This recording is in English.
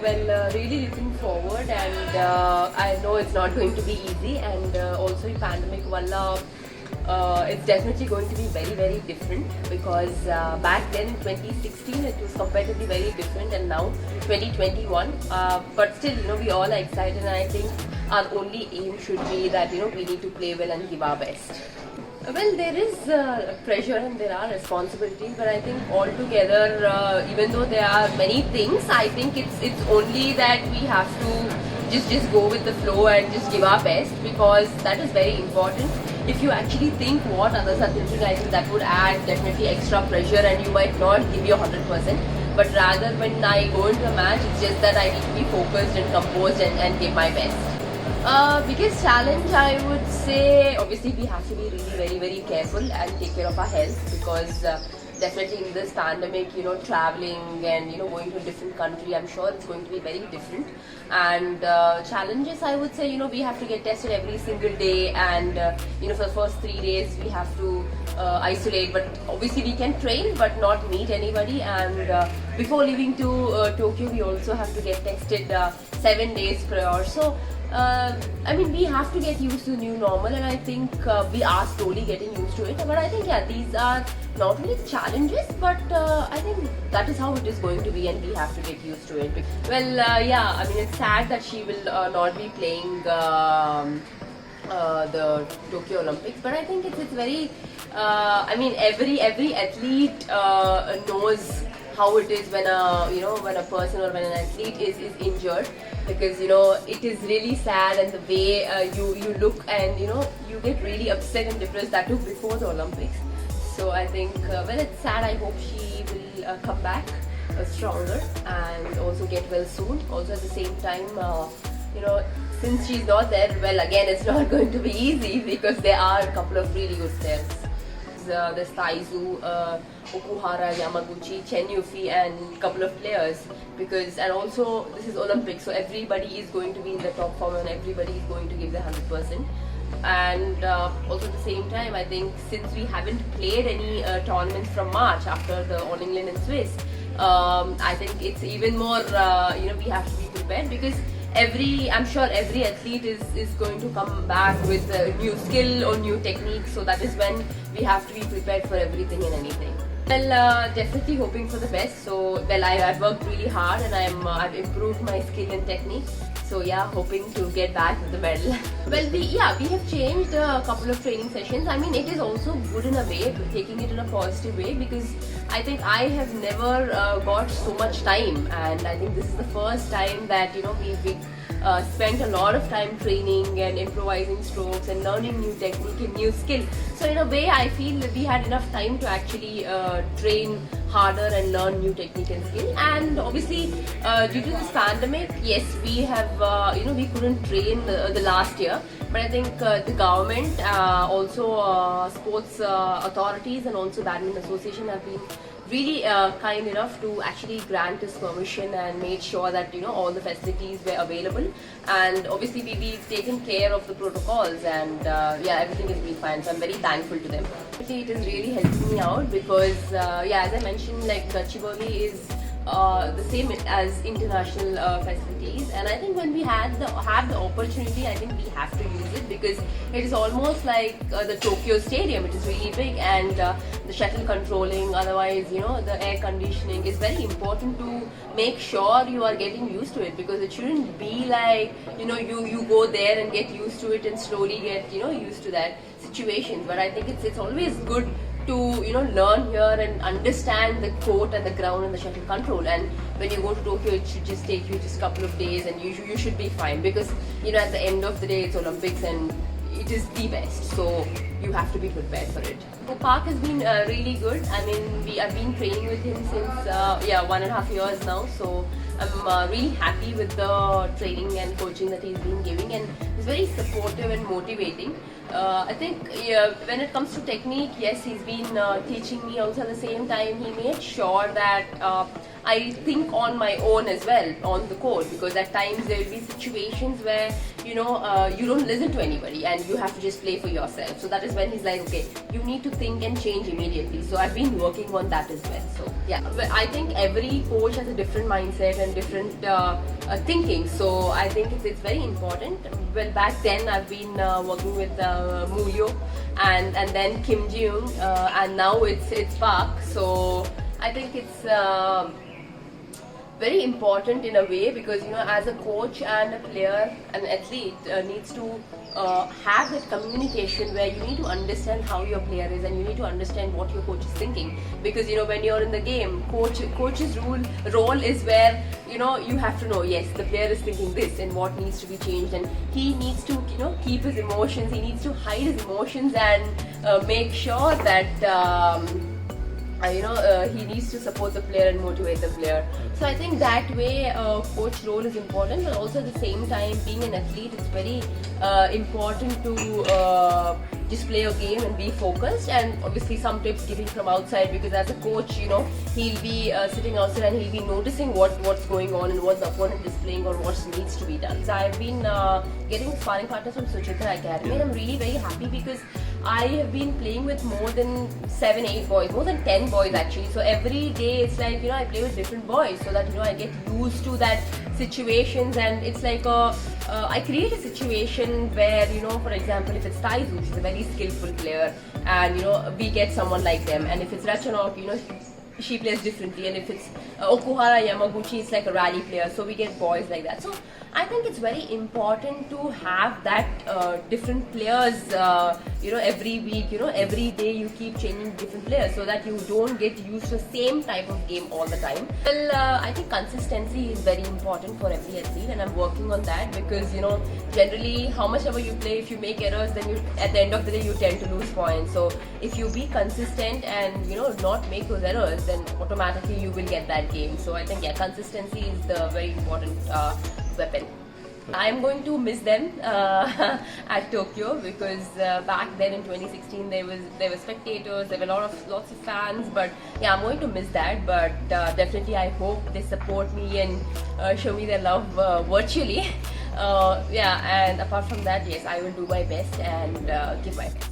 Really looking forward, and I know it's not going to be easy, and also in pandemic walla, it's definitely going to be very very different because back then in 2016 it was comparatively very different, and now 2021. But still, we all are excited, and I think our only aim should be that we need to play well and give our best. Well, there is pressure and there are responsibilities, but I think altogether, even though there are many things, I think it's only that we have to just go with the flow and just give our best, because that is very important. If you actually think what others are thinking, I think that would add definitely extra pressure, and you might not give your 100%. But rather, when I go into a match, it's just that I need to be focused and composed and give my best. Biggest challenge, I would say, obviously we have to be really very very careful and take care of our health, because definitely in this pandemic, traveling and going to a different country, I'm sure it's going to be very different. And challenges, I would say, we have to get tested every single day, and for the first 3 days we have to isolate. But obviously we can train but not meet anybody, and before leaving to Tokyo we also have to get tested 7 days prior. So we have to get used to the new normal, and I think we are slowly getting used to it. But I think, these are not only challenges, but I think that is how it is going to be, and we have to get used to it. Well, it's sad that she will not be playing the Tokyo Olympics, but I think it's very. Every athlete knows how it is when a person or when an athlete is injured, because it is really sad, and the way you look, and you get really upset and depressed, that too before the Olympics. So I think it's sad. I hope she will come back stronger and also get well soon. Also at the same time, since she's not there, well, again, it's not going to be easy, because there are a couple of really good players. There's Taizu, Okuhara, Yamaguchi, Chen Yufi, and a couple of players. And also this is Olympics, so everybody is going to be in the top form, and everybody is going to give their 100%. And also at the same time, I think since we haven't played any tournaments from March after the All England and Swiss, I think it's even more, we have to be prepared, because I'm sure every athlete is going to come back with a new skill or new technique. So that is when we have to be prepared for everything and anything. Well, definitely hoping for the best. So, I've worked really hard, and I've improved my skill and technique. So yeah, hoping to get back with the medal. Well, we have changed a couple of training sessions. It is also good in a way, taking it in a positive way, because I think I have never got so much time, and I think this is the first time that we spent a lot of time training and improvising strokes and learning new technique and new skill. So in a way, I feel that we had enough time to actually train harder and learn new technique and skill. And obviously, due to this pandemic, yes, we have we couldn't train the last year. But I think the government, also sports authorities, and also Badminton Association have been really kind enough to actually grant us permission and made sure that all the facilities were available. And obviously we've taken care of the protocols, and everything has been fine. So I'm very thankful to them. It is really helping me out, because as I mentioned, like Gachibowli is the same as international facilities, and I think when we have the opportunity, I think we have to use it, because it is almost like the Tokyo Stadium. It is really big, and the shuttle controlling, otherwise the air conditioning is very important to make sure you are getting used to it, because it shouldn't be like you go there and get used to it and slowly get used to that situation. But I think it's always good to learn here and understand the court and the ground and the shuttle control. And when you go to Tokyo, it should just take you just a couple of days, and you should be fine, because at the end of the day, it's Olympics and it is the best, so you have to be prepared for it. So Park has been really good. I've been training with him since 1.5 years now, so I'm really happy with the training and coaching that he's been giving, and he's very supportive and motivating. I think when it comes to technique, yes, he's been teaching me. Also at the same time, he made sure that I think on my own as well on the court, because at times there will be situations where you don't listen to anybody and you have to just play for yourself. So that is when he's like, okay, you need to think and change immediately. So I've been working on that as well. So yeah, but I think every coach has a different mindset and different thinking. So I think it's very important. Well, back then I've been working with Mulyo and then Kim Ji-young, and now it's Park. So I think it's very important in a way, because as a coach and a player, an athlete needs to have that communication where you need to understand how your player is and you need to understand what your coach is thinking. Because when you're in the game, coach's role is where you have to know, yes, the player is thinking this and what needs to be changed, and he needs to keep his emotions, he needs to hide his emotions and make sure that he needs to support the player and motivate the player. So I think that way coach role is important, but also at the same time, being an athlete, it's very important to just play your game and be focused, and obviously some tips giving from outside, because as a coach, he'll be sitting outside and he'll be noticing what's going on and what the opponent is playing or what needs to be done. So I've been getting sparring partners from Suchitra Academy, and I'm really very happy because I have been playing with more than 7-8 boys, more than 10 boys actually. So every day it's like I play with different boys, so that I get used to that situations, and it's like I create a situation where for example, if it's Taizu, she's a very skillful player, and we get someone like them, and if it's Rachanok, she plays differently, and if it's Okuhara Yamaguchi, it's like a rally player, so we get boys like that. So I think it's very important to have that different players, every week, every day you keep changing different players so that you don't get used to the same type of game all the time. Well, I think consistency is very important for every athlete, and I'm working on that, because generally how much ever you play, if you make errors, then at the end of the day you tend to lose points. So if you be consistent and not make those errors, then automatically you will get that game. So I think consistency is the very important weapon. I'm going to miss them at Tokyo, because back then in 2016 there were spectators, there were lots of fans, but yeah, I'm going to miss that. But definitely I hope they support me and show me their love virtually. And apart from that, yes, I will do my best and give my best.